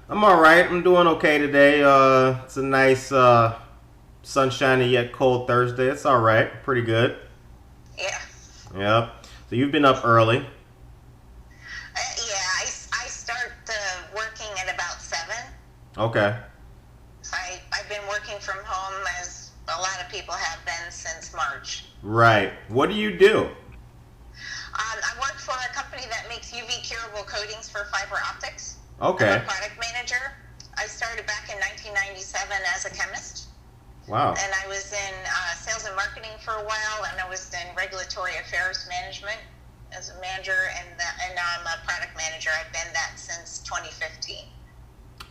I'm all right. I'm doing okay today. It's a nice, sunshiny yet cold Thursday. It's all right. Pretty good. Yeah. Yep. So you've been up early. I start working at about 7. Okay. So I've been working from home as a lot of people have been since March. Right. What do you do? I work for a company that makes UV curable coatings for fiber optics. I'm a Okay. product manager. I started back in 1997 as a chemist, Wow. and I was in sales and marketing for a while, and I was in regulatory affairs management as a manager, and now I'm a product manager. I've been that since 2015.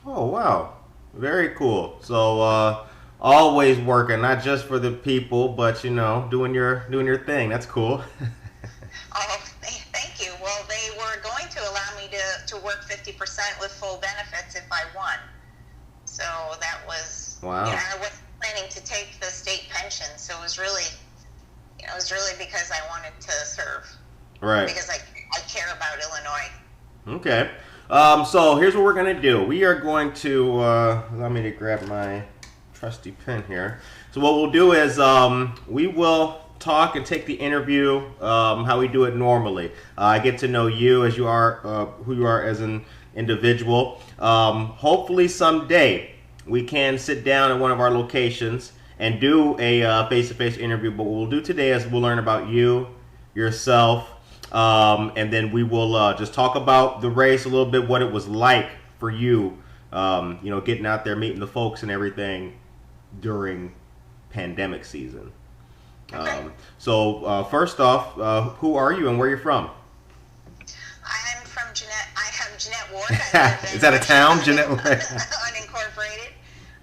Oh, wow. Very cool. So, always working, not just for the people, but doing your thing. That's cool. Oh, thank you. Well, they were going to allow me to work 50% with full benefits if I won. So that was, Wow. I wasn't planning to take the state pension. So it was really because I wanted to serve, Right. because I care about Illinois. Okay. So here's what we're gonna do. We are going to allow me to grab my trusty pen here. So what we'll do is we will talk and take the interview how we do it normally. I get to know you as you are, who you are as an individual. Hopefully someday we can sit down at one of our locations and do a face-to-face interview. But what we'll do today is we'll learn about you, yourself, and then we will just talk about the race a little bit, what it was like for you, getting out there, meeting the folks and everything during pandemic season. Okay. So first off, who are you and where you're from? I'm from Jeanette. I am Jeanette Ward. I live Is in that a North town, Chicago, Jeanette? unincorporated,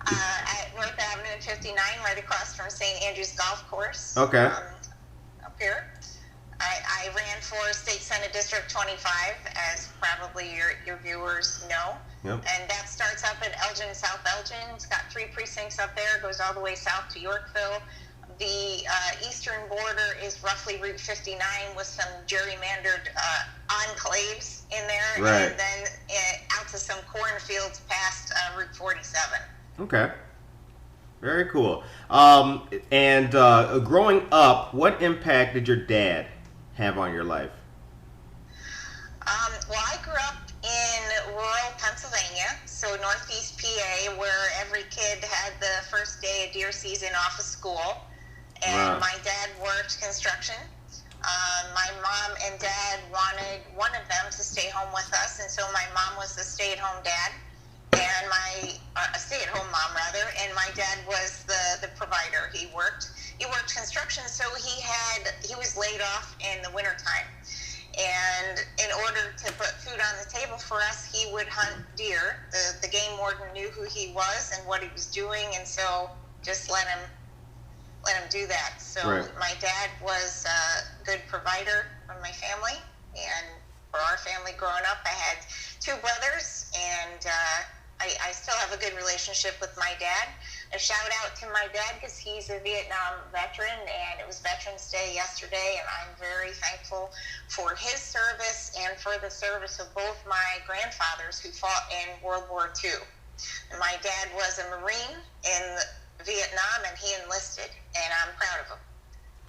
at North Avenue 59, right across from St. Andrew's Golf Course. Okay. Up here. I ran for State Senate District 25, as probably your viewers know. Yep. And that starts up at Elgin, South Elgin. It's got 3 precincts up there, goes all the way south to Yorkville. The eastern border is roughly Route 59 with some gerrymandered enclaves in there. Right. And then out to some cornfields past Route 47. Okay. Very cool. And growing up, what impact did your dad have on your life? Well, I grew up in rural Pennsylvania, so northeast PA, where every kid had the first day of deer season off of school. And Wow. my dad worked construction. My mom and dad wanted one of them to stay home with us, and so my mom was the stay-at-home dad, and a stay-at-home mom rather, and my dad was the provider. He worked construction, so he was laid off in the wintertime. And in order to put food on the table for us, he would hunt deer. The game warden knew who he was and what he was doing, and so just let him do that. So Right. my dad was a good provider for my family, and for our family growing up, I had 2 brothers, and I still have a good relationship with my dad. A shout out to my dad because he's a Vietnam veteran, and it was Veterans Day yesterday, and I'm very thankful for his service and for the service of both my grandfathers who fought in World War II. And my dad was a Marine in Vietnam, and he enlisted, and I'm proud of him.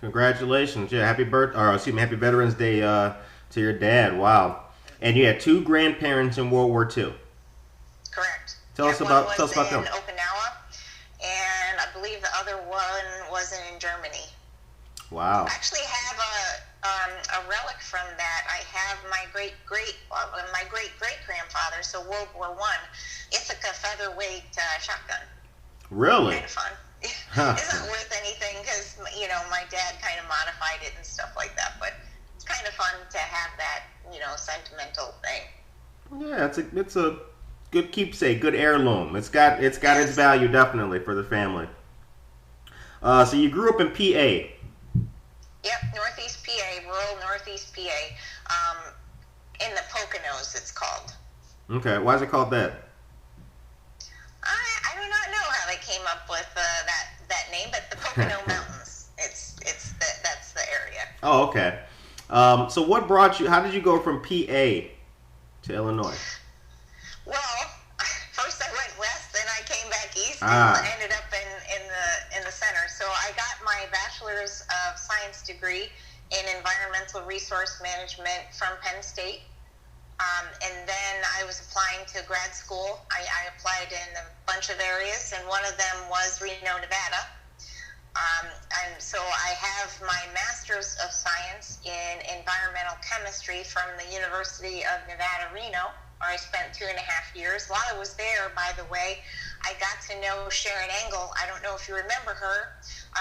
Congratulations. Yeah, happy Veterans Day to your dad. Wow. And you had 2 grandparents in World War II. Correct. Tell us One about was them. in Okinawa, and I believe the other one was in Germany. Wow. I actually have a relic from that. I have my great great grandfather, so World War I, Ithaca featherweight shotgun. Really? Kind of fun. Huh. Isn't worth anything because my dad kind of modified it and stuff like that, but it's kind of fun to have that sentimental thing. Yeah, it's a good keepsake, good heirloom. It's got its value definitely for the family. So you grew up in PA. Yep, Northeast PA, rural Northeast PA. In the Poconos, it's called. Okay, why is it called that? I do not know how they came up with that name, but the Pocono Mountains. That's the area. Oh, okay. So what brought you? How did you go from PA to Illinois? Well, Ah. ended up in the center. So I got my bachelor's of science degree in environmental resource management from Penn State. And then I was applying to grad school. I applied in a bunch of areas, and one of them was Reno, Nevada. And so I have my master's of science in environmental chemistry from the University of Nevada, Reno, where I spent 2.5 years. While I was there, by the way, I got to know Sharon Engel. I don't know if you remember her,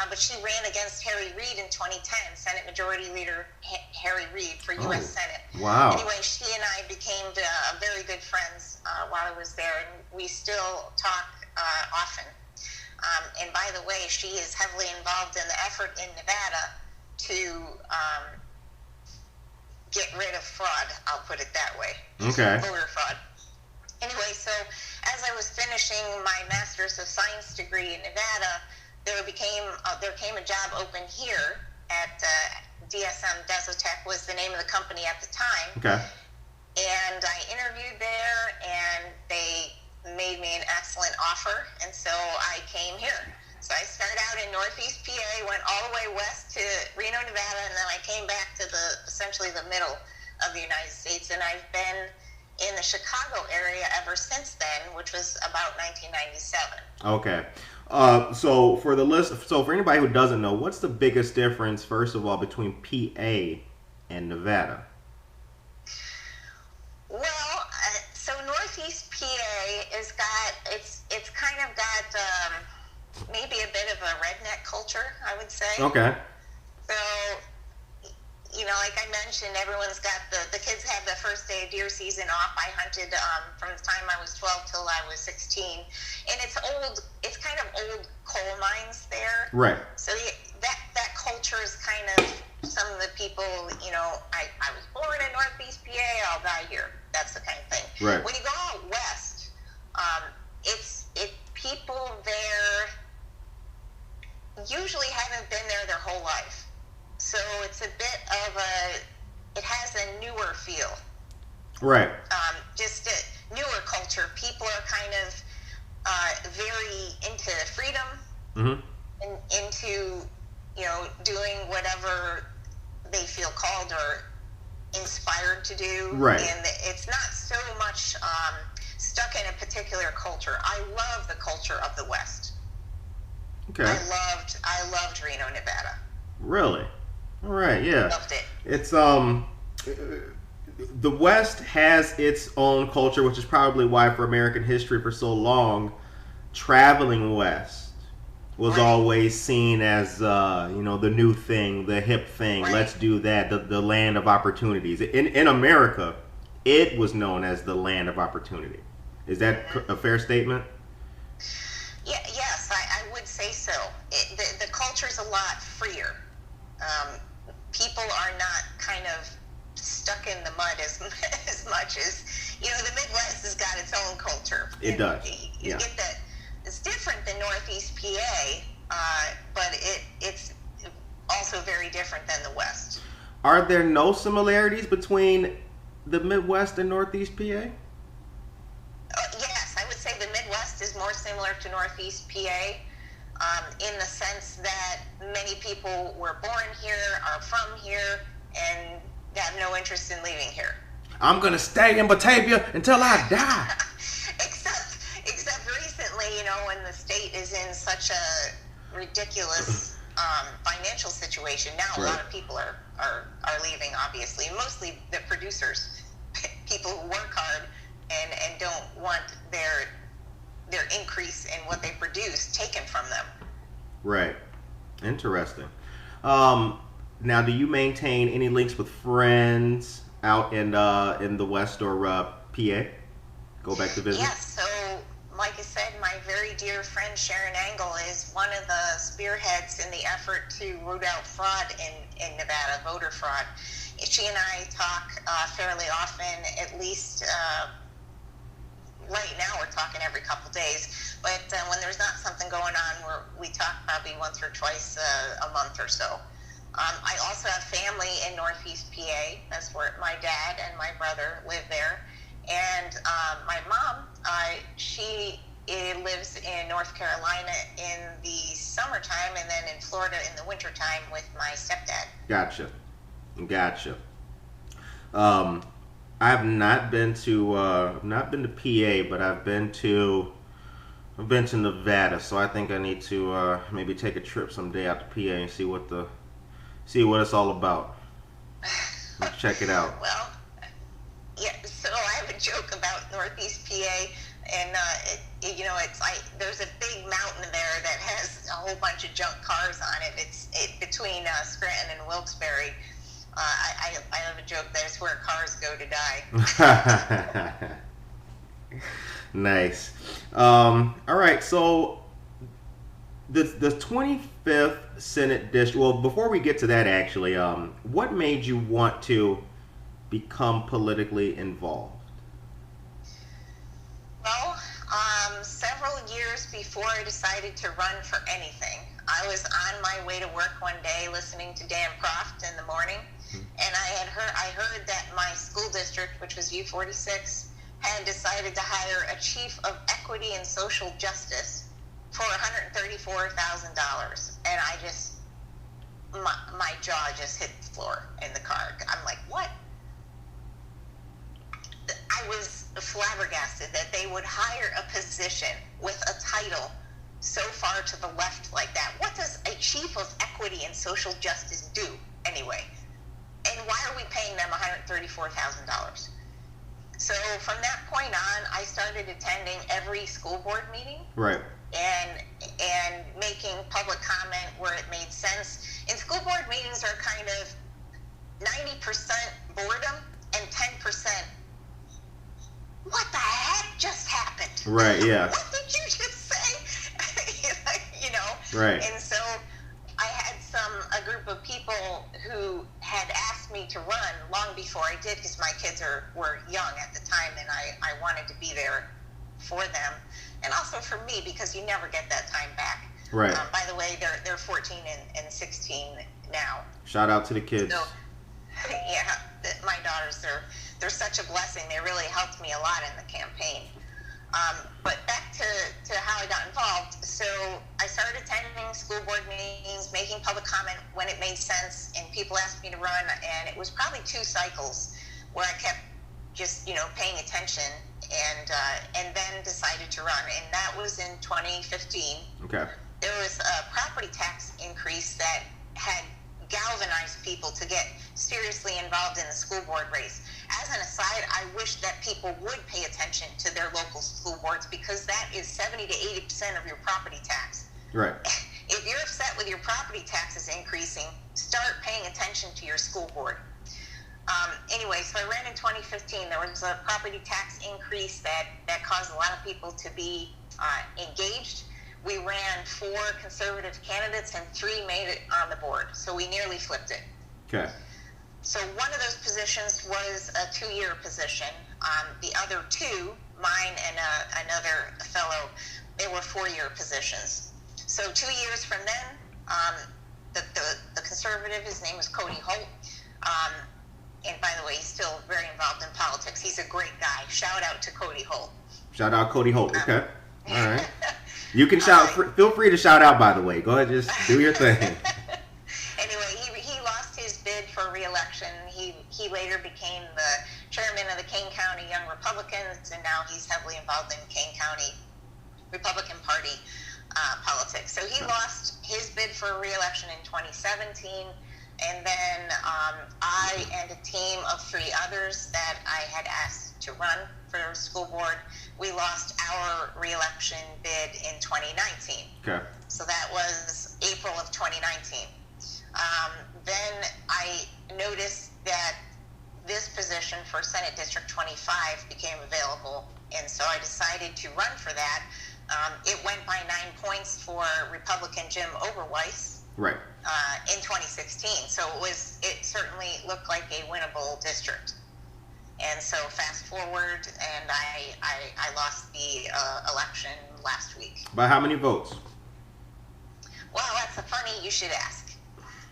but she ran against Harry Reid in 2010, Senate Majority Leader Harry Reid for U.S. Senate. Wow. Anyway, she and I became very good friends while I was there, and we still talk often. And by the way, she is heavily involved in the effort in Nevada to get rid of fraud, I'll put it that way. Okay. Voter fraud. Anyway, so as I was finishing my Master's of Science degree in Nevada, there came a job open here at DSM Desotech was the name of the company at the time. Okay. And I interviewed there, and they made me an excellent offer, and so I came here. So I started out in Northeast PA, went all the way west to Reno, Nevada, and then I came back to essentially the middle of the United States, and I've been in the Chicago area ever since then, which was about 1997. Okay. So for anybody who doesn't know, what's the biggest difference, first of all, between PA and Nevada? Well, so Northeast PA it's kind of got maybe a bit of a redneck culture, I would say. Okay. So, like I mentioned, everyone's got the kids have the first day of deer season off. I hunted from the time I was 12 till I was 16, and it's kind of old coal mines there. Right. So that culture is kind of some of the people, I was born in Northeast PA, I'll die here. That's the kind of thing. Right. When you go out west, people there usually haven't been there their whole life. So it's a bit of it has a newer feel. Right. Just a newer culture. People are kind of very into freedom, and into, doing whatever they feel called or inspired to do. Right. And it's not so much stuck in a particular culture. I love the culture of the West. Okay. I loved Reno, Nevada. Really? All right. Yeah. Loved it. It's the West has its own culture, which is probably why for American history for so long, traveling west was always seen as the new thing, the hip thing. Right. Let's do that. The land of opportunities. In America, it was known as the land of opportunity. Is that a fair statement? Yeah, yes, I would say so. The culture's a lot freer. People are not kind of stuck in the mud as much as, the Midwest has got its own culture. It does. You get that. It's different than Northeast PA, but it's also very different than the West. Are there no similarities between the Midwest and Northeast PA? Yes, I would say the Midwest is more similar to Northeast PA. In the sense that many people were born here, are from here, and have no interest in leaving here. I'm going to stay in Batavia until I die. Except recently, when the state is in such a ridiculous financial situation. Now a lot of people are leaving, obviously, mostly the producers, people who work hard and don't want their increase in what they produce taken from them. Right. Interesting. Now, do you maintain any links with friends out in the West or PA? Go back to visit? Yes. So, like I said, my very dear friend Sharon Engel is one of the spearheads in the effort to root out fraud in Nevada, voter fraud. She and I talk fairly often, at least right now we're talking every couple days, but when there's not something going on, we talk probably once or twice a month or so. I also have family in Northeast PA. That's where my dad and my brother live there. And my mom, she it lives in North Carolina in the summertime, and then in Florida in the wintertime with my stepdad. Gotcha. I've not been to PA, but I've been to Nevada, so I think I need to maybe take a trip someday out to PA and see what it's all about. Let's check it out. Well, yeah. So I have a joke about Northeast PA, and there's a big mountain there that has a whole bunch of junk cars on it. It's between Scranton and Wilkes-Barre. I have a joke that it's where cars go to die. Nice. All right, so the 25th Senate District. Well, before we get to that, actually, what made you want to become politically involved? Well, several years before I decided to run for anything, I was on my way to work one day listening to Dan Proft in the morning, and I heard that my school district, which was U46, had decided to hire a chief of equity and social justice for $134,000, and my jaw just hit the floor in the car. I'm like, what? I was flabbergasted that they would hire a position with a title so far to the left like that. What does a chief of equity and social justice do anyway? And why are we paying them $134,000? So from that point on, I started attending every school board meeting. Right. And making public comment where it made sense. And school board meetings are kind of 90% boredom and 10%, what the heck just happened? Right, yeah. What did you just say? Right. And so I had a group of people who had asked me to run long before I did, because my kids were young at the time, and I wanted to be there for them, and also for me, because you never get that time back. Right. By the way, they're 14 and 16 now. Shout out to the kids. So, yeah, my daughters, they're such a blessing. They really helped me a lot in the campaign. But back to how I got involved. So I started attending school board meetings, making public comment when it made sense, and people asked me to run, and it was probably 2 cycles where I kept just, paying attention, and then decided to run. And that was in 2015. Okay. There was a property tax increase that had galvanized people to get seriously involved in the school board race. As an aside, I wish that people would pay attention to their local school boards, because that is 70 to 80% of your property tax. Right. If you're upset with your property taxes increasing, start paying attention to your school board. Anyway, so I ran in 2015. There was a property tax increase that caused a lot of people to be engaged. We ran 4 conservative candidates, and 3 made it on the board. So we nearly flipped it. Okay. So one of those positions was a 2-year position. The other 2, mine and another fellow, they were 4-year positions. So 2 years from then, the conservative, his name was Cody Holt. And by the way, he's still very involved in politics. He's a great guy. Shout out to Cody Holt. Shout out Cody Holt. Okay. All right. You can shout. Feel free to shout out. By the way, go ahead, just do your thing. Anyway, he lost his bid for re-election. He later became the chairman of the Kane County Young Republicans, and now he's heavily involved in Kane County Republican Party politics. So he lost his bid for re-election in 2017. And then I and a team of 3 others that I had asked to run for school board, we lost our re-election bid in 2019. Okay. So that was April of 2019. Then I noticed that this position for Senate District 25 became available, and so I decided to run for that. It went by 9 points for Republican Jim Oberweis. Right. In 2016, so it certainly looked like a winnable district. And so fast forward, and I lost the election last week. By how many votes? Well, that's funny you should ask.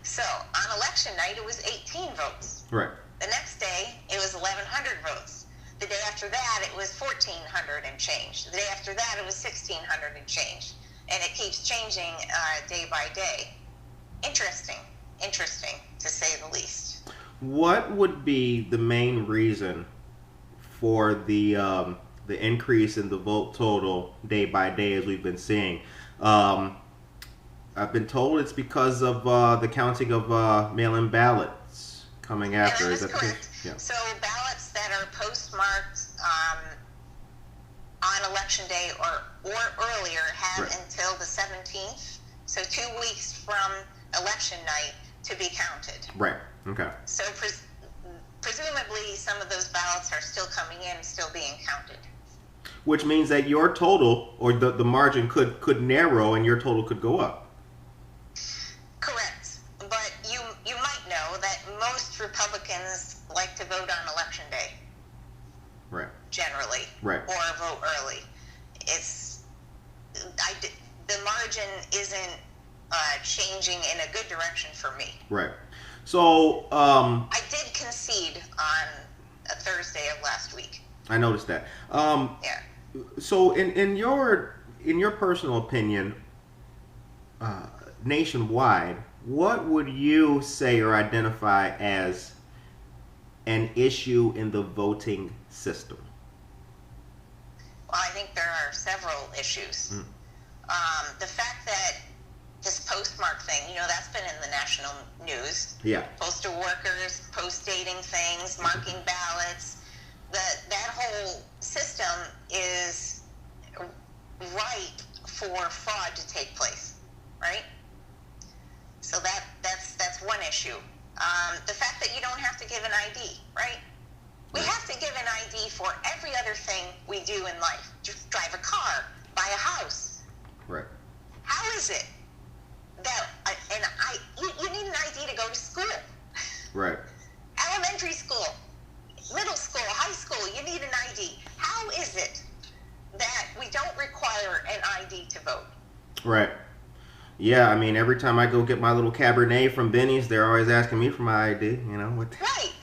So on election night, it was 18 votes. Right. The next day, it was 1,100 votes. The day after that, it was 1,400 and change. The day after that, it was 1,600 and change. And it keeps changing day by day. Interesting to say the least. What would be the main reason for the increase in the vote total day by day as we've been seeing? I've been told it's because of the counting of mail-in ballots coming after. That is correct. Yeah. So ballots that are postmarked on election day or earlier have Right. until the 17th, so 2 weeks from election night, to be counted. Right. Okay. So presumably some of those ballots are still coming in, still being counted. Which means that your total or the margin could narrow and your total could go up. Correct. But you might know that most Republicans like to vote on election day. Right. Generally. Right. Or vote early. The margin isn't changing in a good direction for me. Right. So I did concede on a Thursday of last week. I noticed that. Yeah. So in your personal opinion, nationwide, what would you say or identify as an issue in the voting system? Well, I think there are several issues. The fact that this postmark thing, that's been in the national news. Yeah. Postal workers post-dating things, marking ballots. That whole system is ripe for fraud to take place, right? So that's one issue. The fact that you don't have to give an ID, right? We have to give an ID for every other thing we do in life. Just drive a car, buy a house. Right. How is it that you need an ID to go to school? Right. Elementary school, middle school, high school, you need an ID. How is it that we don't require an ID to vote? Right. Yeah, I mean, every time I go get my little Cabernet from Benny's, they're always asking me for my ID. Right.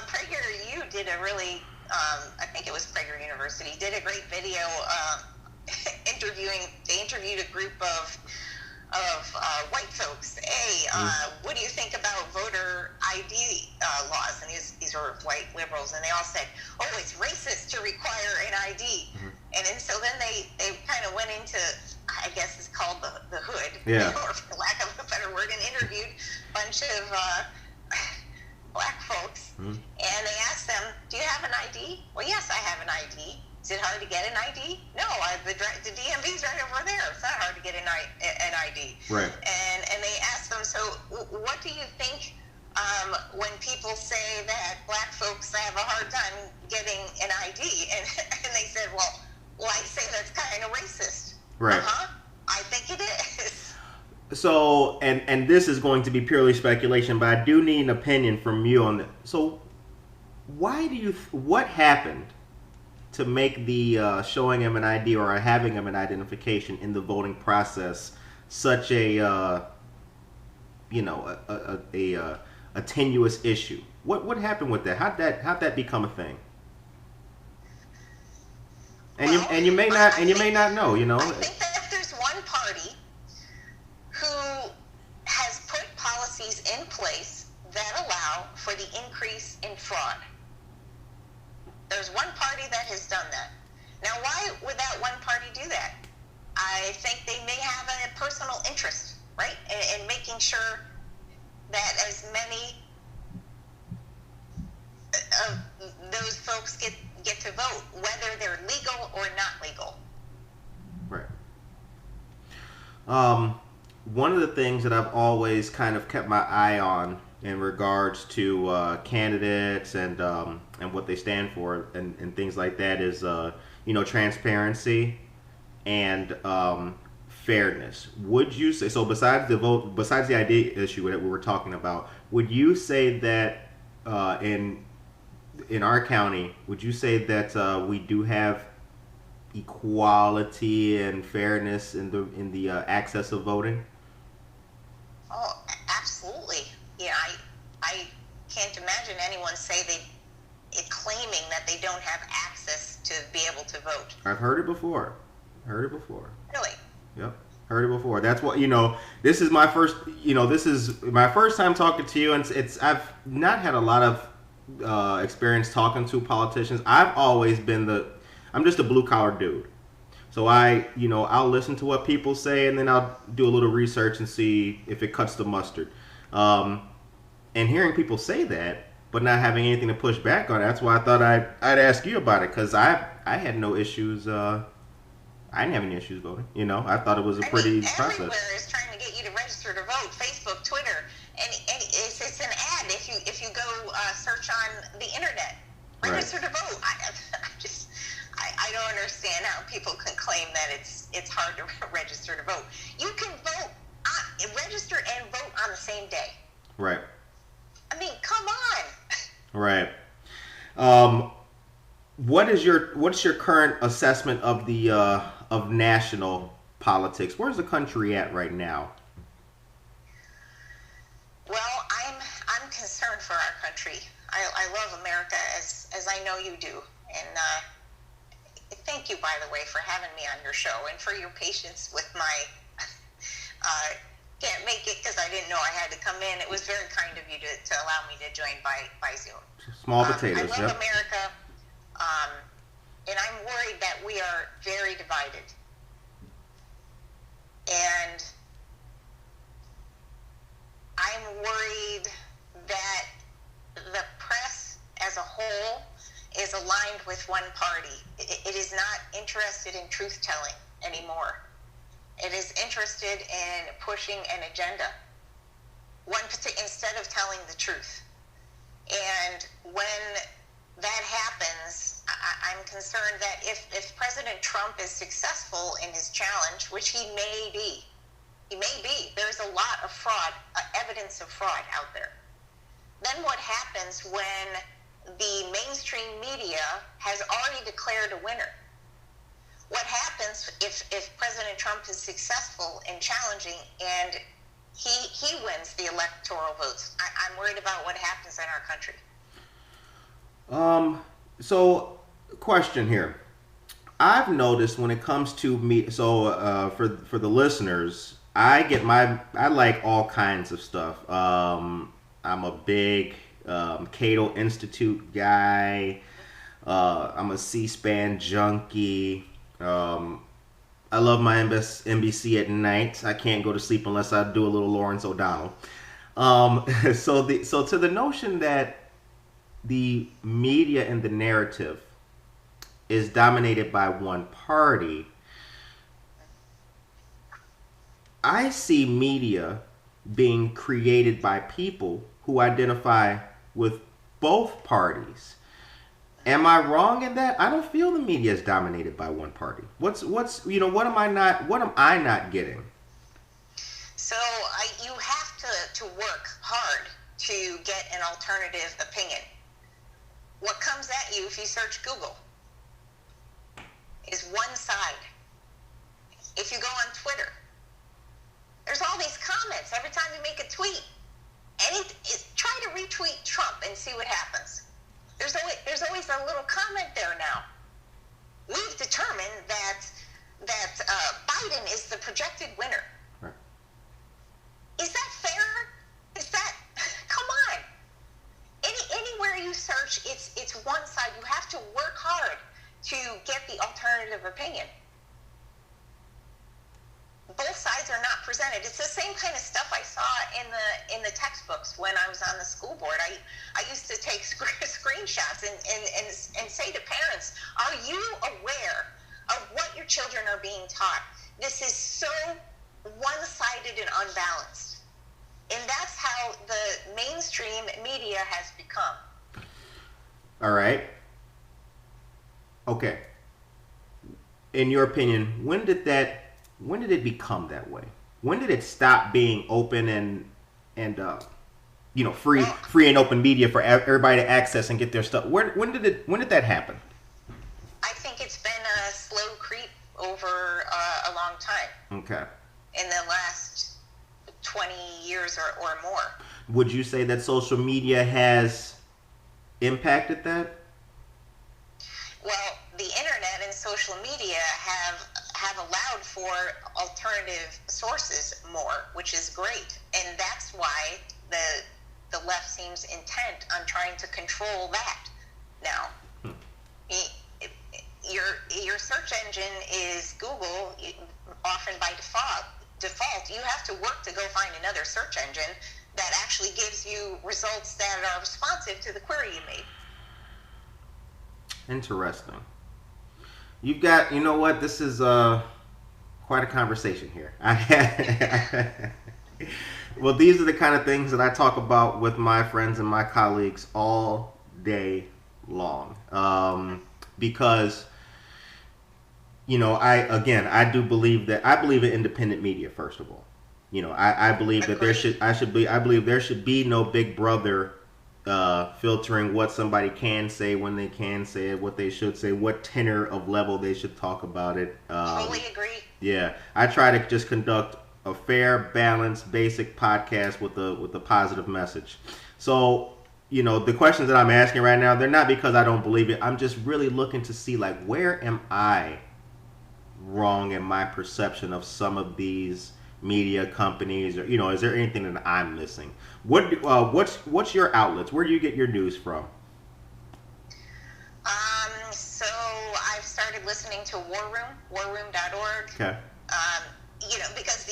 PragerU did a really, I think it was Prager University, did a great video they interviewed a group of white folks. Hey, what do you think about voter ID laws? And these are white liberals, and they all said, oh, it's racist to require an ID. And so then they kind of went into, I guess it's called the hood, or for lack of a better word, and interviewed a bunch of black folks. And they asked them, do you have an ID? Well, yes, I have an ID. Is it hard to get an ID? No, the DMV's right over there. It's not hard to get an ID. Right. And they asked them, so what do you think when people say that black folks have a hard time getting an ID? And they said, well, I say that's kind of racist. Right. I think it is. So, and this is going to be purely speculation, but I do need an opinion from you on this. So, what happened to make the showing of an ID or having of an identification in the voting process such a tenuous issue? What happened with that? How'd that become a thing? And you may not know. I think that there's one party who has put policies in place that allow for the increase in fraud. There's one party that has done that. Now, why would that one party do that? I think they may have a personal interest, right, in making sure that as many of those folks get to vote, whether they're legal or not legal. Right. One of the things that I've always kind of kept my eye on in regards to candidates and what they stand for and things like that is transparency and fairness. Would you say so? Besides the ID issue that we were talking about, would you say that in our county, would you say that we do have equality and fairness in the access of voting? Oh, absolutely. Yeah, I can't imagine anyone claiming that they don't have access to be able to vote. I've heard it before. Really? Yep. Heard it before. That's what, this is my first time talking to you, and I've not had a lot of experience talking to politicians. I've always been I'm just a blue collar dude. So I'll listen to what people say, and then I'll do a little research and see if it cuts the mustard. And hearing people say that, but not having anything to push back on, that's why I thought I'd ask you about it, because I had no issues. I didn't have any issues voting. I thought it was a pretty easy process. Everywhere is trying to get you to register to vote. Facebook, Twitter, and it's an ad if you go search on the internet. Register to vote. I don't understand how people can claim that it's hard to register to vote. You can vote, register and vote on the same day. Right. I mean, come on. Right. What's your current assessment of the of national politics? Where's the country at right now? Well, I'm concerned for our country. I love America as I know you do, and thank you, by the way, for having me on your show and for your patience with my can't make it because I didn't know I had to come in. It was very kind of you to allow me to join by Zoom. Small potatoes. I love America, and I'm worried that we are very divided. And I'm worried that the press as a whole is aligned with one party. It is not interested in truth-telling anymore. It is interested in pushing an agenda, instead of telling the truth. And when that happens, I'm concerned that if President Trump is successful in his challenge, which he may be, there's a lot of fraud, evidence of fraud out there. Then what happens when the mainstream media has already declared a winner? What happens if President Trump is successful in challenging and he wins the electoral votes? I'm worried about what happens in our country. So, question here. I've noticed when it comes to me, for the listeners, I like all kinds of stuff. I'm a big Cato Institute guy. I'm a C-SPAN junkie. I love my NBC at night. I can't go to sleep unless I do a little Lawrence O'Donnell. So to the notion that the media and the narrative is dominated by one party, I see media being created by people who identify with both parties. Am I wrong in that? I don't feel the media is dominated by one party. What am I not getting? So you have to work hard to get an alternative opinion. What comes at you if you search Google is one side. If you go on Twitter, there's all these comments every time you make a tweet. Try to retweet Trump and see what happens. There's always a little comment there now. We've determined that Biden is the projected winner. Right. Is that fair? Come on. Anywhere you search, it's one side. You have to work hard to get the alternative opinion. Both sides are not presented. It's the same kind of stuff I saw in the textbooks when I was on the school board. I used to take screenshots and say to parents, are you aware of what your children are being taught? This is so one-sided and unbalanced. And that's how the mainstream media has become. All right. Okay. In your opinion, when did it become that way? When did it stop being open and free and open media for everybody to access and get their stuff? When did that happen? I think it's been a slow creep over a long time. Okay. In the last 20 years or more. Would you say that social media has impacted that? Well, the internet and social media have allowed for alternative sources more, which is great, and that's why the left seems intent on trying to control that. Now, your search engine is Google. Often by default, you have to work to go find another search engine that actually gives you results that are responsive to the query you made. Interesting. You've got, you know what? This is quite a conversation here. Well, these are the kind of things that I talk about with my friends and my colleagues all day long. Because, you know, I do believe that I believe in independent media. First of all, you know, I believe that I believe there should be no big brother filtering what somebody can say, when they can say it, what they should say, what tenor of level they should talk about it. Totally agree. Yeah, I try to just conduct a fair, balanced, basic podcast with a positive message. So, you know, the questions that I'm asking right now, they're not because I don't believe it. I'm just really looking to see, like, where am I wrong in my perception of some of these media companies, or, you know, is there anything that I'm missing? What's your outlets? Where do you get your news from? So I've started listening to War Room, warroom.org. Okay. You know, because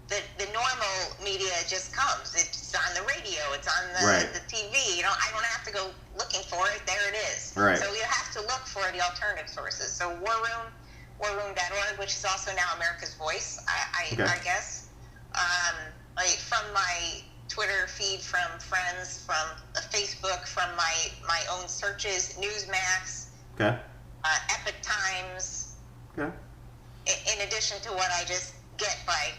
the normal media just comes. It's on the radio. It's on the TV. You know, I don't have to go looking for it. There it is. Right. So you have to look for the alternative sources. So War Room, warroom.org, which is also now America's Voice, I guess. Like from my Twitter feed, from friends, from Facebook, from my own searches, Newsmax, Okay. Epic Times. Okay. In addition to what I just get by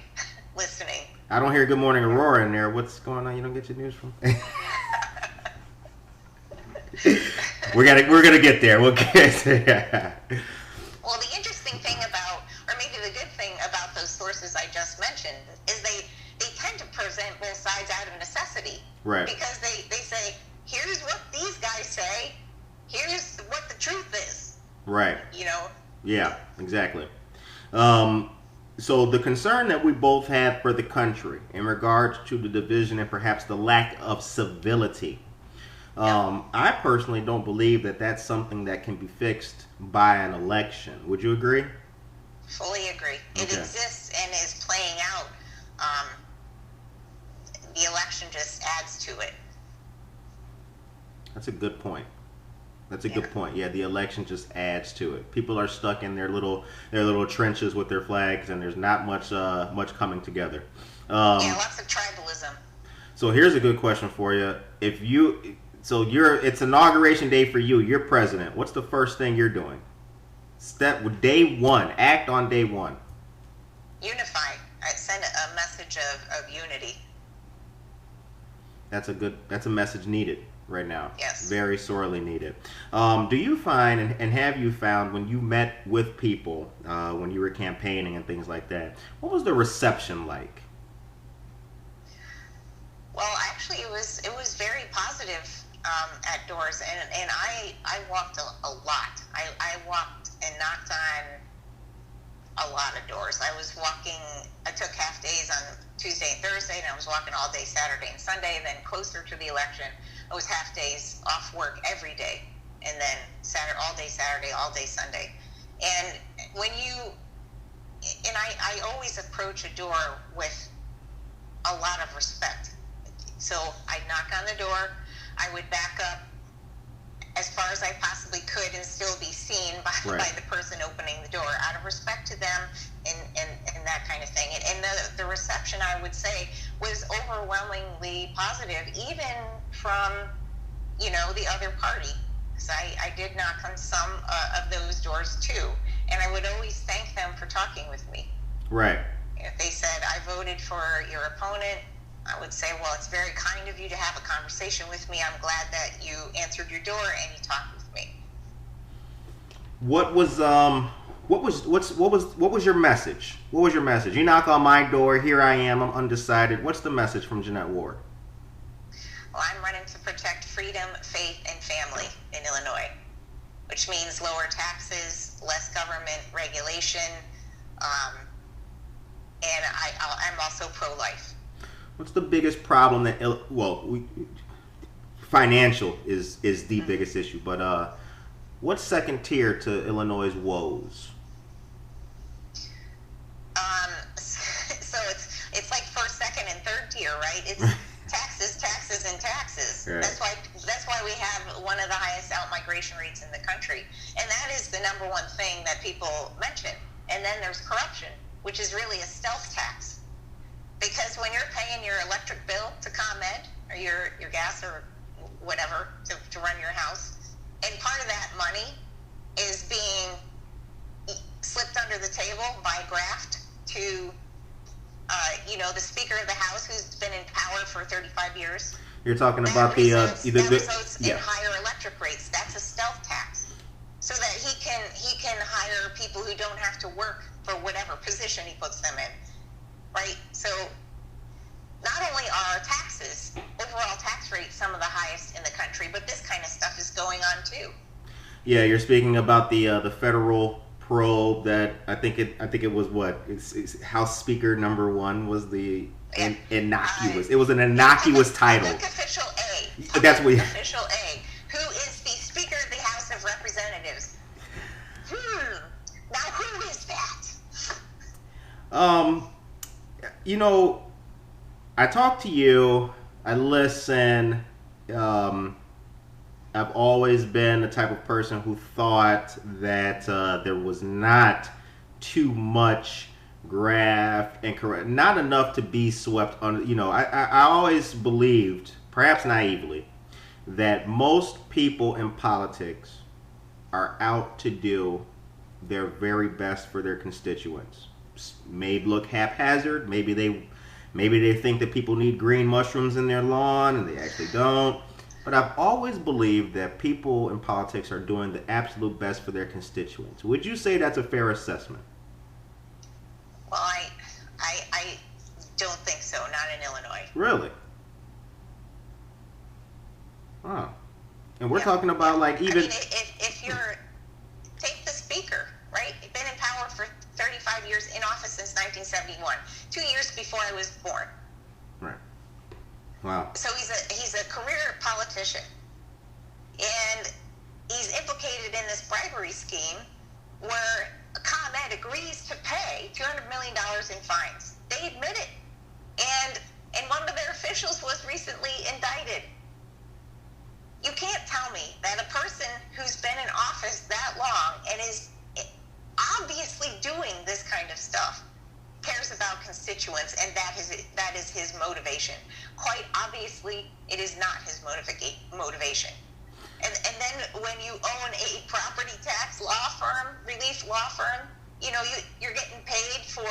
listening. I don't hear Good Morning Aurora in there. What's going on? You don't get your news from? We're gonna get there. We'll get there. Well, the interesting thing about, or maybe the good thing about those sources I just mentioned, is they tend to present both sides out of necessity. Right. Because they say, here's what these guys say, here's what the truth is. Right. You know? Yeah, exactly. So the concern that we both have for the country in regards to the division and perhaps the lack of civility, I personally don't believe that that's something that can be fixed by an election. Would you agree? Fully agree. It exists and is playing out. The election just adds to it. That's a good point. That's a good point. Yeah, the election just adds to it. People are stuck in their little trenches with their flags, and there's not much coming together. Lots of tribalism. So here's a good question for you. It's inauguration day for you. You're president. What's the first thing you're doing? Day one. Act on day one. Unify. I send a message of unity. That's a message needed right now. Yes. Very sorely needed. Do you find, and have you found, when you met with people, when you were campaigning and things like that, what was the reception like? Well, actually, it was very positive at doors, and I walked a lot. I walked and knocked on a lot of doors. I took half days on Tuesday and Thursday, and I was walking all day Saturday and Sunday, and then closer to the election, I was half days off work every day, and then all day Saturday, all day Sunday. And I always approach a door with a lot of respect. So I'd knock on the door, I would back up as far as I possibly could and still be seen by the person opening the door, out of respect to them and that kind of thing. And the reception, I would say, was overwhelmingly positive, even from, the other party. Because I did knock on some of those doors too. And I would always thank them for talking with me. Right. If they said, I voted for your opponent, I would say, well, it's very kind of you to have a conversation with me. I'm glad that you answered your door and you talked with me. What was What was your message? What was your message? You knock on my door. Here I am. I'm undecided. What's the message from Jeanette Ward? Well, I'm running to protect freedom, faith, and family in Illinois, which means lower taxes, less government regulation, and I'm also pro-life. What's the biggest problem that financial is the biggest issue, but what's second tier to Illinois' woes? So it's like first, second, and third tier, right? It's taxes, taxes, and taxes. Right. That's why we have one of the highest out-migration rates in the country, and that is the number one thing that people mention. And then there's corruption, which is really a stealth tax, because when you're paying your electric bill to ComEd or your gas or whatever to run your house, and part of that money is being slipped under the table by graft to the Speaker of the House, who's been in power for 35 years. You're talking about that results in higher electric rates. That's a stealth tax, so that he can hire people who don't have to work for whatever position he puts them in, right? So not only are our taxes, overall tax rates, some of the highest in the country, but this kind of stuff is going on too. Yeah, you're speaking about the federal probe that I think it was it's House Speaker number 1 was the innocuous. It was an innocuous title. Public official A. That's what. Official A, who is the Speaker of the House of Representatives. Now who is that? I talk to you. I listen. I've always been the type of person who thought that there was not too much graft and correct, not enough to be swept under. I always believed, perhaps naively, that most people in politics are out to do their very best for their constituents. May look haphazard. Maybe they think that people need green mushrooms in their lawn and they actually don't. But I've always believed that people in politics are doing the absolute best for their constituents. Would you say that's a fair assessment? Well, I don't think so. Not in Illinois. Really? Huh. And we're talking about even. I mean, if you're take the Speaker, right? He's been in power for 35 years, in office since 1971, 2 years before I was born. Right. Wow. So he's a career politician, and he's implicated in this bribery scheme where ComEd agrees to pay $200 million in fines. They admit it, and one of their officials was recently indicted. You can't tell me that a person who's been in office that long and is obviously doing this kind of stuff cares about constituents, and that is his motivation. Quite obviously, it is not his motivation. And then when you own a property tax relief law firm, you're getting paid for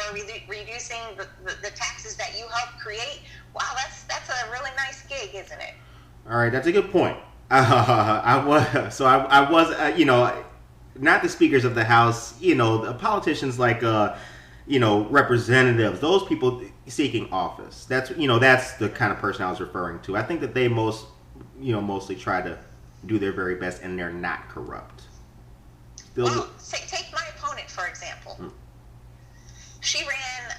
reducing the taxes that you helped create. Wow, that's a really nice gig, isn't it? All right, that's a good point. I was not the speakers of the House, the politicians like representatives, those people seeking office. That's the kind of person I was referring to. I think that they mostly try to do their very best, and they're not corrupt. Well, take my opponent, for example. She ran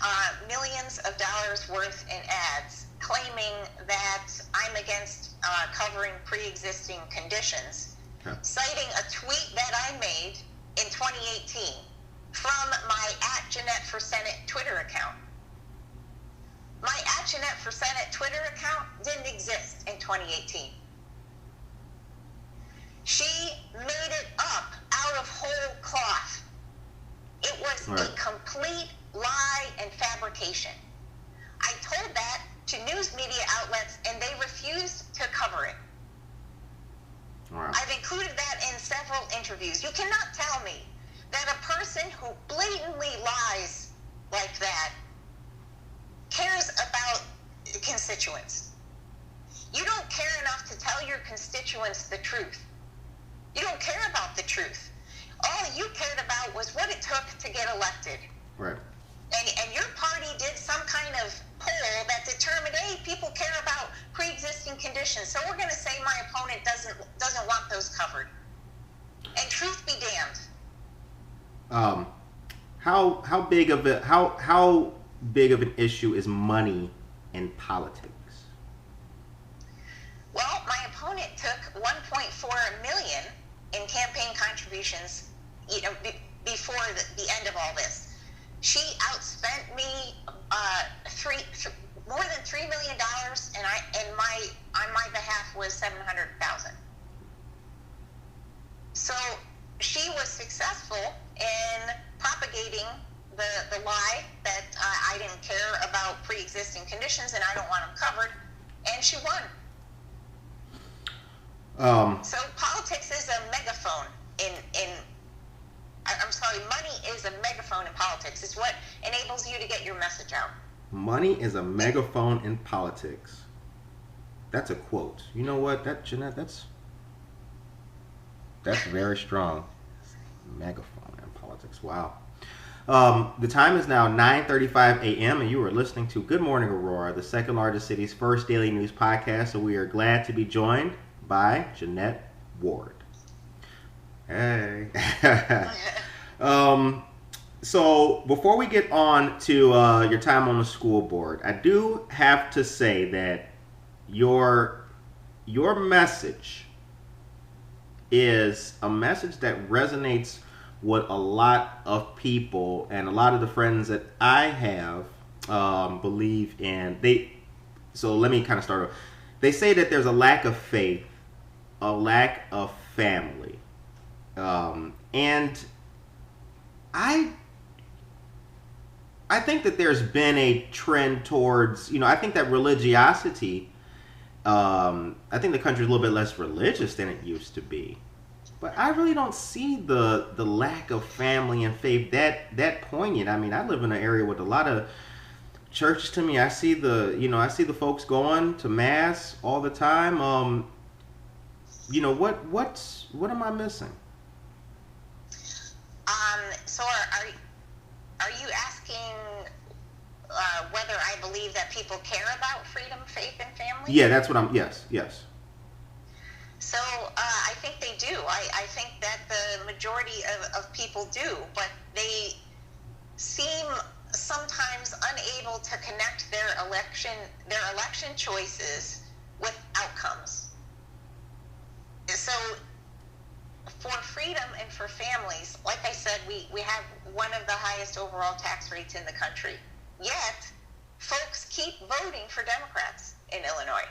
millions of dollars worth in ads claiming that I'm against covering pre-existing conditions, citing a tweet that I made in 2018 from my @Jeanette for Senate Twitter account. My @Jeanette for Senate Twitter account didn't exist in 2018. She made it up out of whole cloth. It was a complete lie and fabrication. I told that to news media outlets, and they refused to cover it. Wow. I've included that in several interviews. You cannot tell me that a person who blatantly lies like that cares about constituents. You don't care enough to tell your constituents the truth. You don't care about the truth. All you cared about was what it took to get elected. Right. And your party did some kind of poll that determined, hey, people care about pre-existing conditions, so we're going to say my opponent doesn't want those covered. And truth be damned. How big of an issue is money in politics? Well, my opponent took $1.4 million in campaign contributions, before the end of all this. She outspent me more than $3 million, and on my behalf was $700,000. So she was successful in propagating the lie that I didn't care about pre-existing conditions and I don't want them covered, and she won. So politics is a megaphone money is a megaphone in politics. It's what enables you to get your message out. Money is a megaphone in politics. That's a quote. You know what, Jeanette, that's very strong. Megaphone in politics. Wow. The time is now 9:35 a.m. and you are listening to Good Morning Aurora, the second largest city's first daily news podcast. So we are glad to be joined by Jeanette Ward. Hey. So before we get on to your time on the school board, I do have to say that your message is a message that resonates with a lot of people, and a lot of the friends that I have believe in. So let me kind of start off. They say that there's a lack of faith, a lack of family, and I think that there's been a trend towards, I think that religiosity, I think the country is a little bit less religious than it used to be. But I really don't see the lack of family and faith that poignant. I mean, I live in an area with a lot of churches. To me, I see the folks going to mass all the time. What am I missing? So are you asking whether I believe that people care about freedom, faith, and family? Yeah, that's what yes. So I think they do. I think that the majority of people do, but they seem sometimes unable to connect their election choices with outcomes. So for freedom and for families, like I said, we have one of the highest overall tax rates in the country. Yet, folks keep voting for Democrats in Illinois.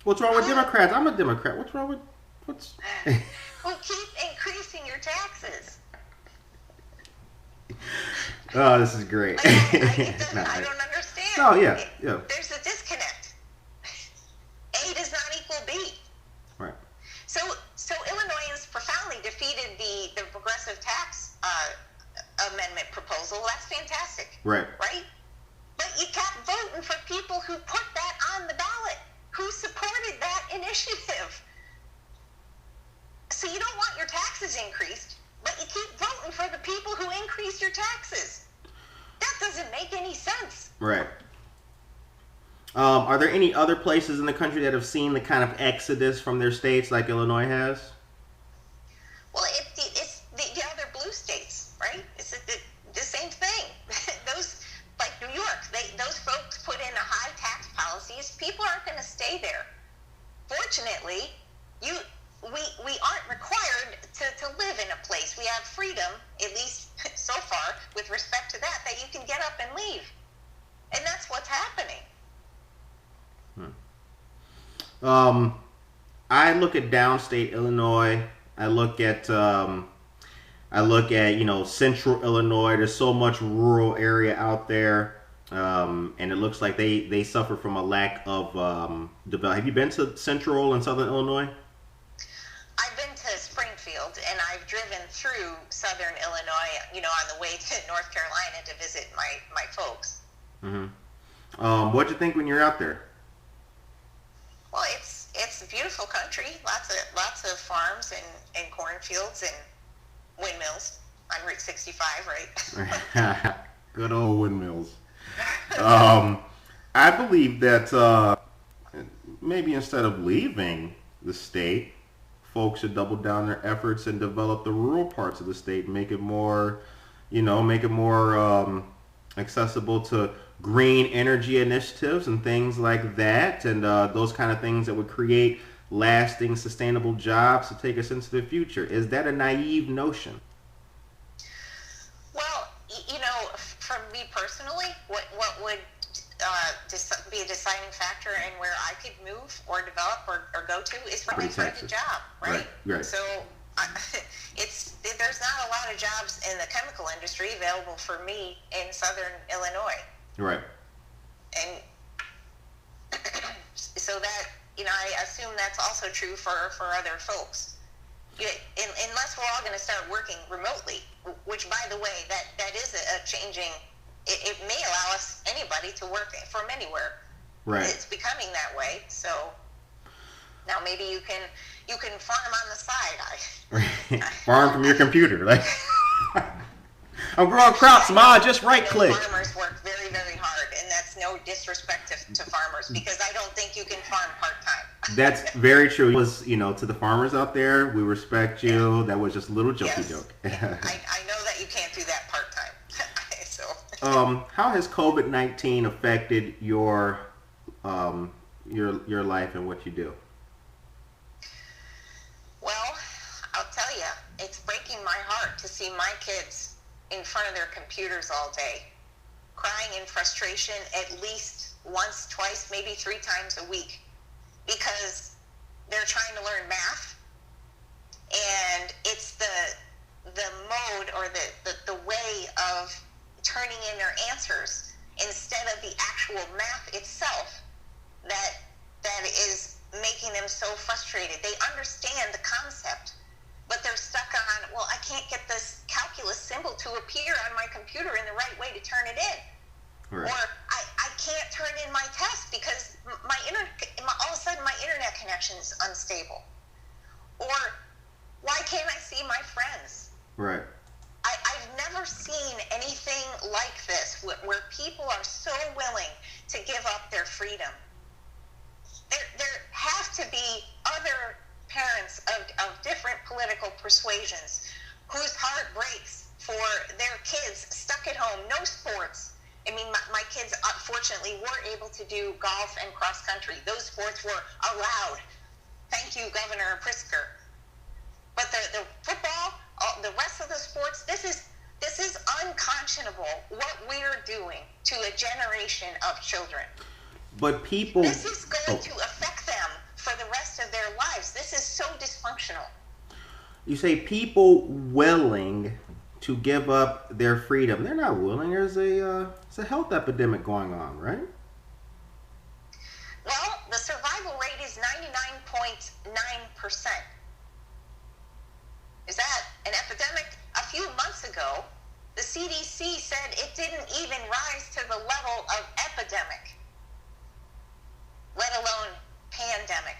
What's wrong with Democrats? I'm a Democrat. What's wrong with Who keep increasing your taxes? Oh, this is great. I don't understand. Oh, yeah. There's a disconnect. A does not equal B. Right. So Illinoisans profoundly defeated the progressive tax amendment proposal. That's fantastic. Right. Right? But you kept voting for people who put that on the ballot, who supported that initiative. So you don't want your taxes increased, but you keep voting for the people who increase your taxes. That doesn't make any sense. Right. Are there any other places in the country that have seen the kind of exodus from their states like Illinois has? Well, it's the other blue states, right? It's the same thing. Those, like New York, those folks put in a high tax policies. People aren't going to stay there. Fortunately, we aren't required to live in a place. We have freedom, at least so far, with respect to that you can get up and leave. And that's what's happening. I look at downstate Illinois. I look at central Illinois. There's so much rural area out there, and it looks like they suffer from a lack of development. Have you been to central and southern Illinois? I've been to Springfield, and I've driven through southern Illinois, on the way to North Carolina to visit my folks. Mm-hmm. What'd you think when you were out there? Well, it's a beautiful country. Lots of farms and cornfields and windmills. on Route 65, right? Good old windmills. I believe that maybe instead of leaving the state, folks should double down their efforts and develop the rural parts of the state, make it more, make it more accessible to green energy initiatives and things like that, and those kind of things that would create lasting, sustainable jobs to take us into the future. Is that a naive notion? Well, for me personally, what would be a deciding factor in where I could move or develop or go to is for me to find a job, right? Right. So there's not a lot of jobs in the chemical industry available for me in Southern Illinois. Right. And so that, I assume that's also true for other folks. Unless we're all going to start working remotely, which, by the way, that is a changing. It may allow anybody to work from anywhere. Right. It's becoming that way. So now maybe you can farm on the side. Farm from your computer, like. I'm growing crops, Ma. Just right click. Farmers work very, very hard, and that's no disrespect to farmers, because I don't think you can farm part time. That's very true. It was, to the farmers out there, we respect you. Yeah. That was just a little jokey joke. I know that you can't do that part time. So. How has COVID-19 affected your life and what you do? Well, I'll tell you, it's breaking my heart to see my kids in front of their computers all day, crying in frustration at least once, twice, maybe 3 times a week, because they're trying to learn math, and it's the mode or the way of turning in their answers instead of the actual math itself that is making them so frustrated. They understand the concept, but they're stuck on, well, I can't get this calculus symbol to appear on my computer in the right way to turn it in. Right. Or I can't turn in my test because all of a sudden my internet connection is unstable. Or why can't I see my friends? Right. I've never seen anything like this where people are so willing to give up their freedom. There have to be other parents of different political persuasions whose heart breaks for their kids stuck at home, no sports. I mean, my kids fortunately were able to do golf and cross country. Those sports were allowed. Thank you, Governor Pritzker. But the football, the rest of the sports, this is unconscionable what we're doing to a generation of children. But people... This is going to affect them for the rest of their lives. This is so dysfunctional. You say people willing to give up their freedom. They're not willing. There's a health epidemic going on, right? Well, the survival rate is 99.9%. Is that an epidemic? A few months ago, the CDC said it didn't even rise to the level of epidemic, let alone pandemic.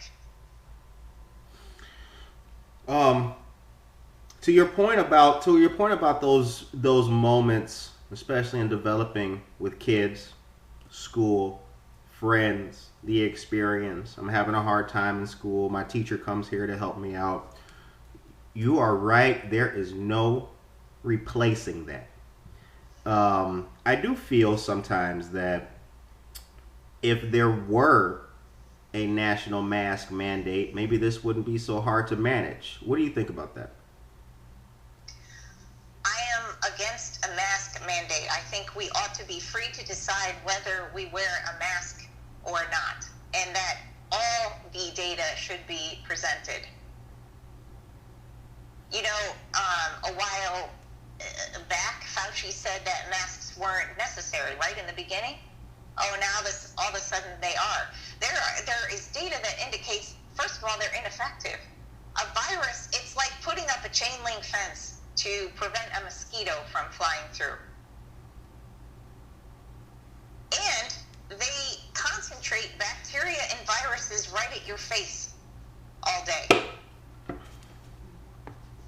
To your point about those moments, especially in developing with kids, school, friends, the experience. I'm having a hard time in school. My teacher comes here to help me out. You are right. There is no replacing that. I do feel sometimes that if there were a national mask mandate, maybe this wouldn't be so hard to manage. What do you think about that? I am against a mask mandate. I think we ought to be free to decide whether we wear a mask or not, and that all the data should be presented. A while back, Fauci said that masks weren't necessary, right, in the beginning? Oh, now all of a sudden they are. There is data that indicates, first of all, they're ineffective. A virus, it's like putting up a chain link fence to prevent a mosquito from flying through. And they concentrate bacteria and viruses right at your face all day.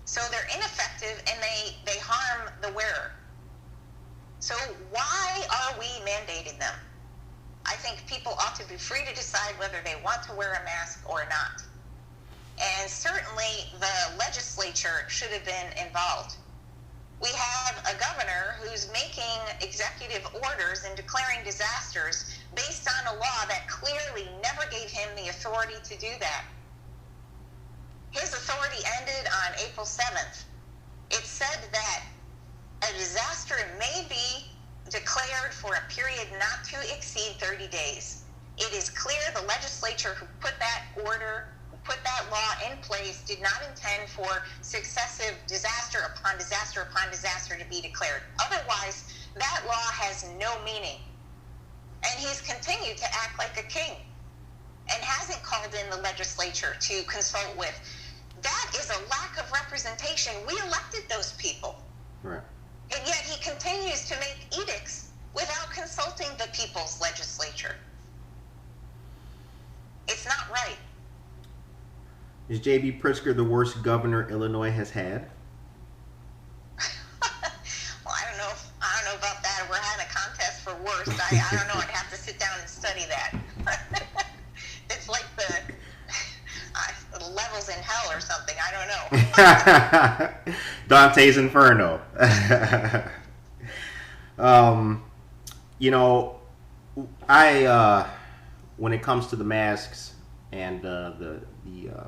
So they're ineffective, and they harm the wearer. So why are we mandating them? I think people ought to be free to decide whether they want to wear a mask or not. And certainly the legislature should have been involved. We have a governor who's making executive orders and declaring disasters based on a law that clearly never gave him the authority to do that. His authority ended on April 7th. It said that a disaster may be declared for a period not to exceed 30 days. It is clear the legislature who put that order, who put that law in place, did not intend for successive disaster upon disaster upon disaster to be declared. Otherwise, that law has no meaning. And he's continued to act like a king and hasn't called in the legislature to consult with. That is a lack of representation. We elected those people. Right. And yet he continues to make edicts without consulting the people's legislature. It's not right. Is J.B. Pritzker the worst governor Illinois has had? Well, I don't know about that. We're having a contest for worst. I don't know. I'd have to sit down and study that. It's like the levels in hell or something. I don't know. Dante's Inferno. You know, when it comes to the masks and the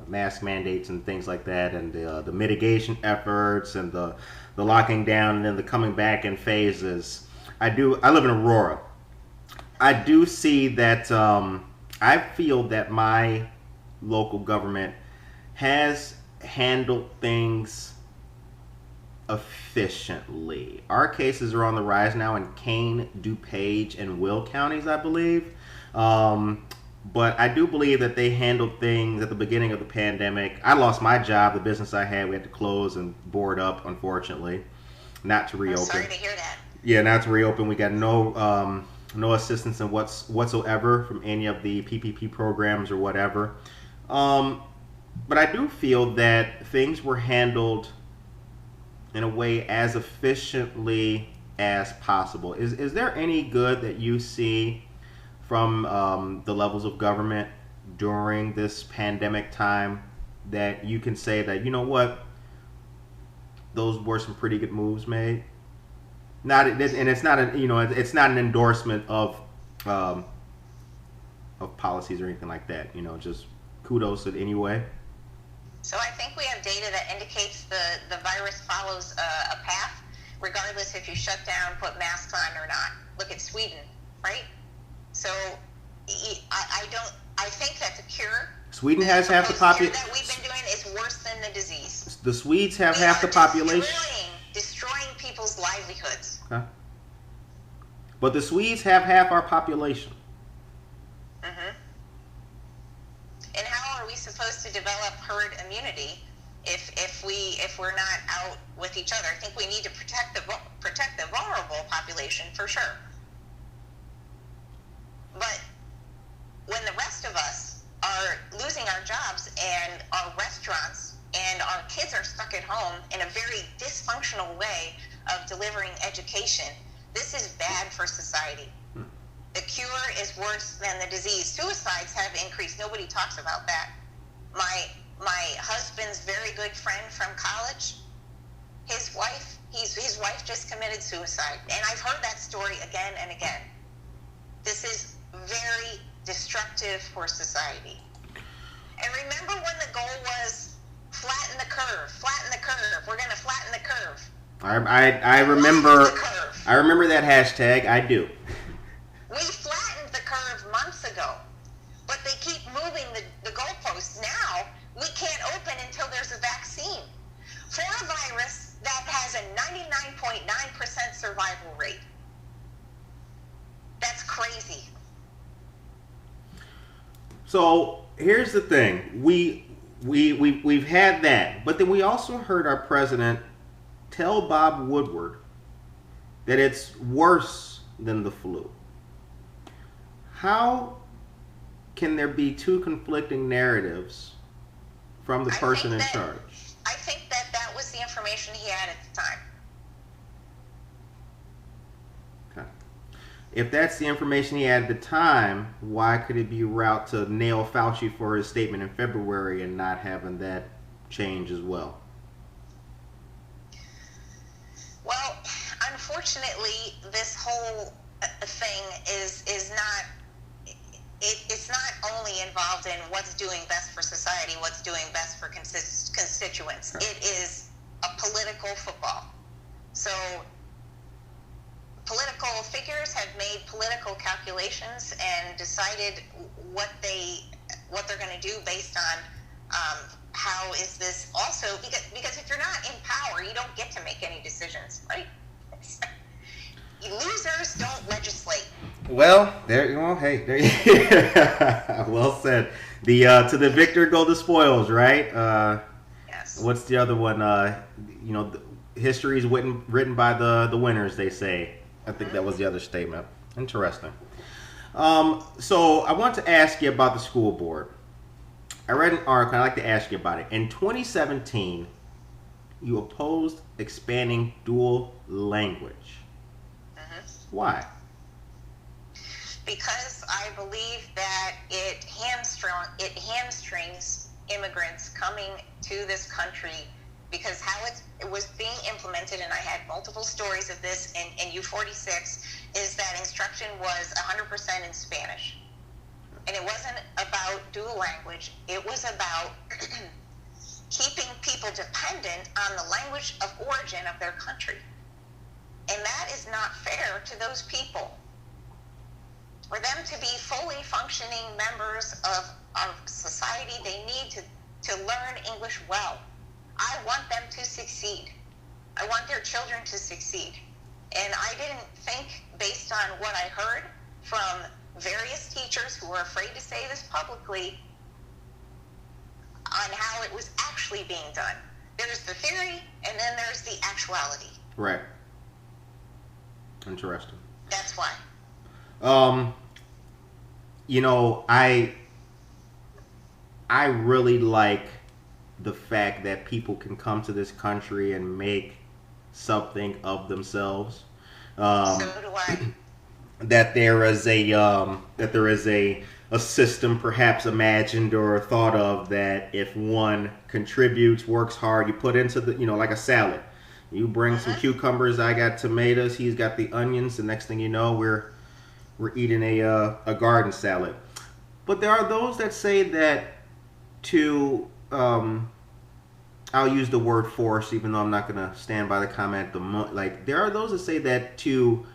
mask mandates and things like that, and the mitigation efforts and the locking down and then the coming back in phases, I live in Aurora. I do see that. I feel that my local government has handled things efficiently. Our cases are on the rise now in Kane, DuPage, and Will counties, I believe. But I do believe that they handled things at the beginning of the pandemic. I lost my job, the business I had. We had to close and board up, unfortunately, not to reopen. I'm sorry to hear that. Yeah, not to reopen. We got no assistance in whatsoever from any of the PPP programs or whatever. But I do feel that things were handled in a way as efficiently as possible. Is there any good that you see from the levels of government during this pandemic time that you can say that, you know what, those were some pretty good moves made? And it's not it's not an endorsement of policies or anything like that. Just kudos it anyway. So I think we have data that indicates the virus follows a path, regardless if you shut down, put masks on or not. Look at Sweden, right? So I think that the cure. Sweden has half the population. That we've been doing is worse than the disease. The Swedes have half the population. Destroying people's livelihoods. Okay. But the Swedes have half our population. Mm-hmm. And how are we supposed to develop herd immunity if we're not out with each other? I think we need to protect the vulnerable population for sure. But when the rest of us are losing our jobs and our restaurants and our kids are stuck at home in a very dysfunctional way of delivering education, this is bad for society. The cure is worse than the disease. Suicides have increased. Nobody talks about that. My husband's very good friend from college, his wife just committed suicide. And I've heard that story again and again. This is very destructive for society. And remember when the goal was flatten the curve. We're going to flatten the curve. I remember. I remember that hashtag. I do. We flattened the curve months ago, but they keep moving the goalposts. Now we can't open until there's a vaccine for a virus that has a 99.9% survival rate. That's crazy. So here's the thing: we've had that, but then we also heard our president tell Bob Woodward that it's worse than the flu. How can there be two conflicting narratives from the person in charge? I think that was the information he had at the time. if that's the information he had at the time, why could it be route to nail Fauci for his statement in February and not having that change as well? Well, unfortunately, this whole thing is not. It's not only involved in what's doing best for society, what's doing best for constituents. It is a political football. So political figures have made political calculations and decided what they're going to do based on how is this also, because if you're not in power, you don't get to make any decisions, right? Losers don't legislate. Well, hey, there you well said. To the victor go the spoils, right? Yes. What's the other one? History is written by the winners, they say. I think that was the other statement. Interesting. So I want to ask you about the school board. I read an article. I'd like to ask you about it. In 2017, you opposed expanding dual language. Why? Because I believe that it hamstrings immigrants coming to this country, because how it was being implemented, and I had multiple stories of this in U46, is that instruction was 100% in Spanish. And it wasn't about dual language. It was about keeping people dependent on the language of origin of their country. And that is not fair to those people. For them to be fully functioning members of our society, they need to learn English well. I want them to succeed. I want their children to succeed. And I didn't think, based on what I heard from various teachers who are afraid to say this publicly, on how it was actually being done. There's the theory, and then there's the actuality. Right. Interesting. That's why. I really like the fact that people can come to this country and make something of themselves. So do I. That there is a system perhaps imagined or thought of, that if one contributes, works hard, you put into like a salad. You bring some cucumbers, I got tomatoes, he's got the onions. The next thing you know, we're eating a garden salad. But there are those that say that I'll use the word force, even though I'm not going to stand by the comment. There are those that say that to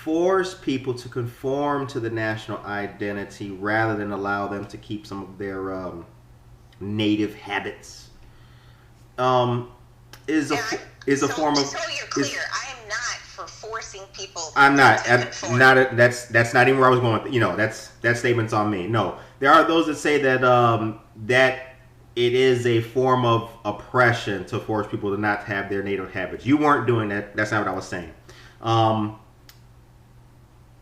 force people to conform to the national identity rather than allow them to keep some of their native habits is a form of. Just so you're clear, I am not for forcing people. I'm not. To conform. That's not even where I was going with. That statement's on me. No, there are those that say that that it is a form of oppression to force people to not have their native habits. You weren't doing that. That's not what I was saying.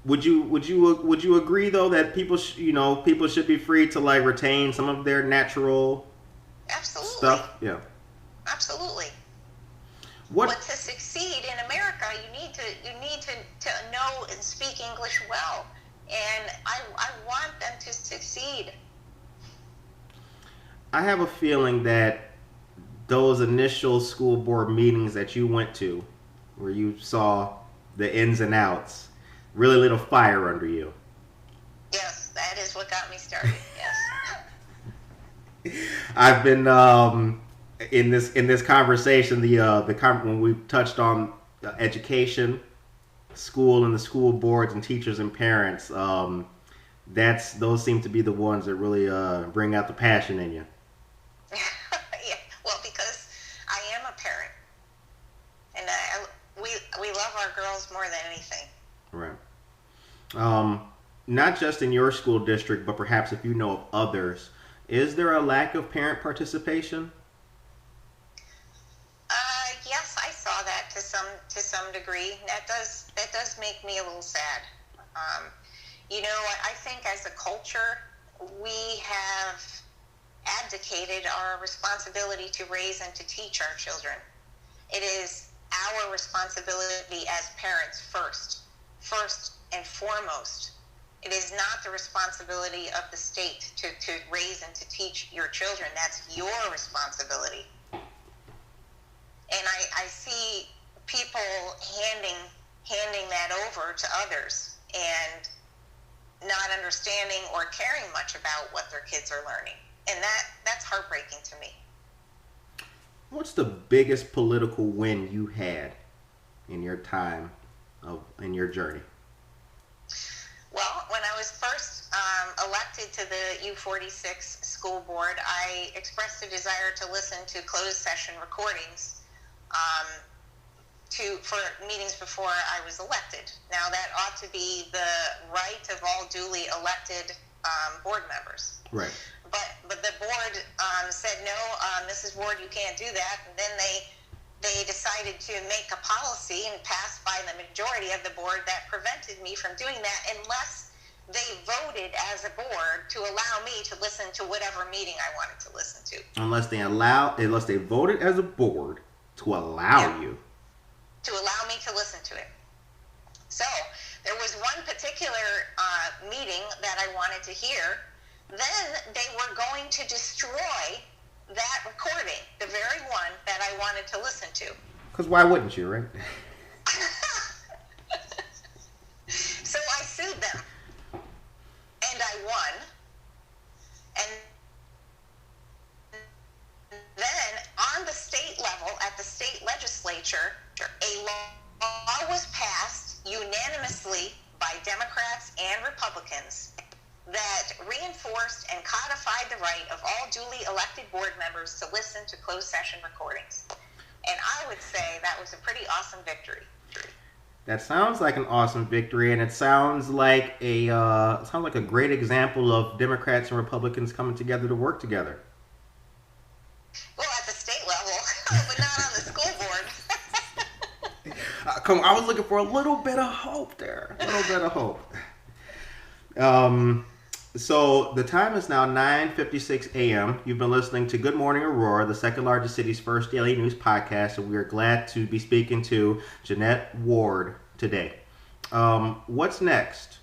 Would you agree though that people should be free to retain some of their natural stuff? Yeah. Absolutely. But to succeed in America, you need to know and speak English well, and I want them to succeed. I have a feeling that those initial school board meetings that you went to, where you saw the ins and outs, really lit a fire under you. Yes, that is what got me started. Yes. I've been in this conversation, when we touched on education, school, and the school boards and teachers and parents. Those seem to be the ones that really bring out the passion in you. Yeah, well, because I am a parent, and we love our girls more than anything. Right. Not just in your school district, but perhaps if you know of others, is there a lack of parent participation? Yes, I saw that to some degree. That does make me a little sad. I think as a culture, we have abdicated our responsibility to raise and to teach our children. It is our responsibility as parents first and foremost, it is not the responsibility of the state to raise and to teach your children. That's your responsibility. And I see people handing that over to others and not understanding or caring much about what their kids are learning. And that's heartbreaking to me. What's the biggest political win you had in your time in your journey? Well, when I was first elected to the U46 school board, I expressed a desire to listen to closed session recordings for meetings before I was elected. Now, that ought to be the right of all duly elected board members. Right. But the board said, no, Mrs. Ward, you can't do that. And then they decided to make a policy and pass by the majority of the board that prevented me from doing that unless they voted as a board to allow me to listen to whatever meeting I wanted to listen to. Unless they voted as a board to allow you. To allow me to listen to it. So there was one particular meeting that I wanted to hear. Then they were going to destroy that recording, the very one that I wanted to listen to. Because why wouldn't you, right? So I sued them. And I won. And then on the state level, at the state legislature, a law was passed unanimously by Democrats and Republicans that reinforced and codified the right of all duly elected board members to listen to closed session recordings. And I would say that was a pretty awesome victory. That sounds like an awesome victory, and it sounds like a great example of Democrats and Republicans coming together to work together. Well, at the state level, but not on the school board. I was looking for a little bit of hope there. A little bit of hope. So the time is now 9:56 a.m. You've been listening to Good Morning Aurora, the second largest city's first daily news podcast, and we are glad to be speaking to Jeanette Ward today. What's next?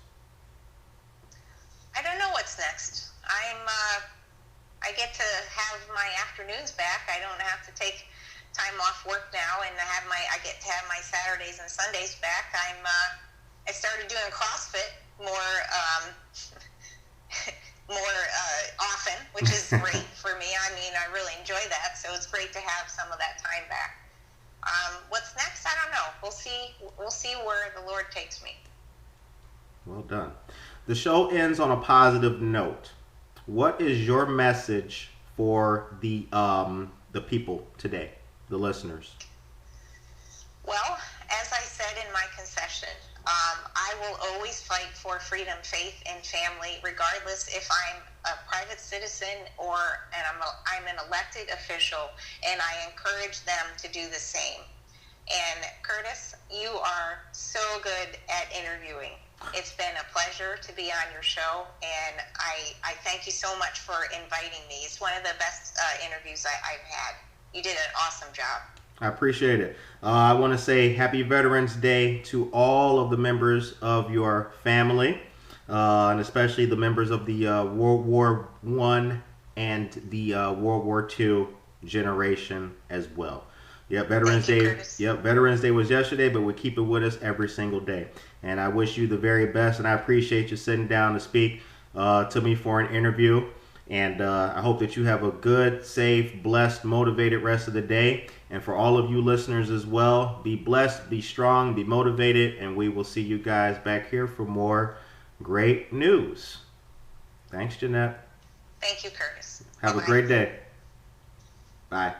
I don't know what's next. I get to have my afternoons back. I don't have to take time off work now, and I get to have my Saturdays and Sundays back. I started doing CrossFit more often, which is great for me. I mean, I really enjoy that, so it's great to have some of that time back. What's next? I don't know. We'll see where the Lord takes me. Well done. The show ends on a positive note. What is your message for the people today, the listeners? Well, as I said in my confession, I will always fight for freedom, faith, and family, regardless if I'm a private citizen and I'm an elected official, and I encourage them to do the same. And Curtis, you are so good at interviewing. It's been a pleasure to be on your show, and I thank you so much for inviting me. It's one of the best interviews I've had. You did an awesome job. I appreciate it. I want to say Happy Veterans Day to all of the members of your family, and especially the members of the World War I and the World War II generation as well. Yep, Veterans Day. Curtis. Yep, Veterans Day was yesterday, but we keep it with us every single day. And I wish you the very best, and I appreciate you sitting down to speak to me for an interview. And I hope that you have a good, safe, blessed, motivated rest of the day. And for all of you listeners as well, be blessed, be strong, be motivated, and we will see you guys back here for more great news. Thanks, Jeanette. Thank you, Curtis. Have Bye-bye. a great day. Bye.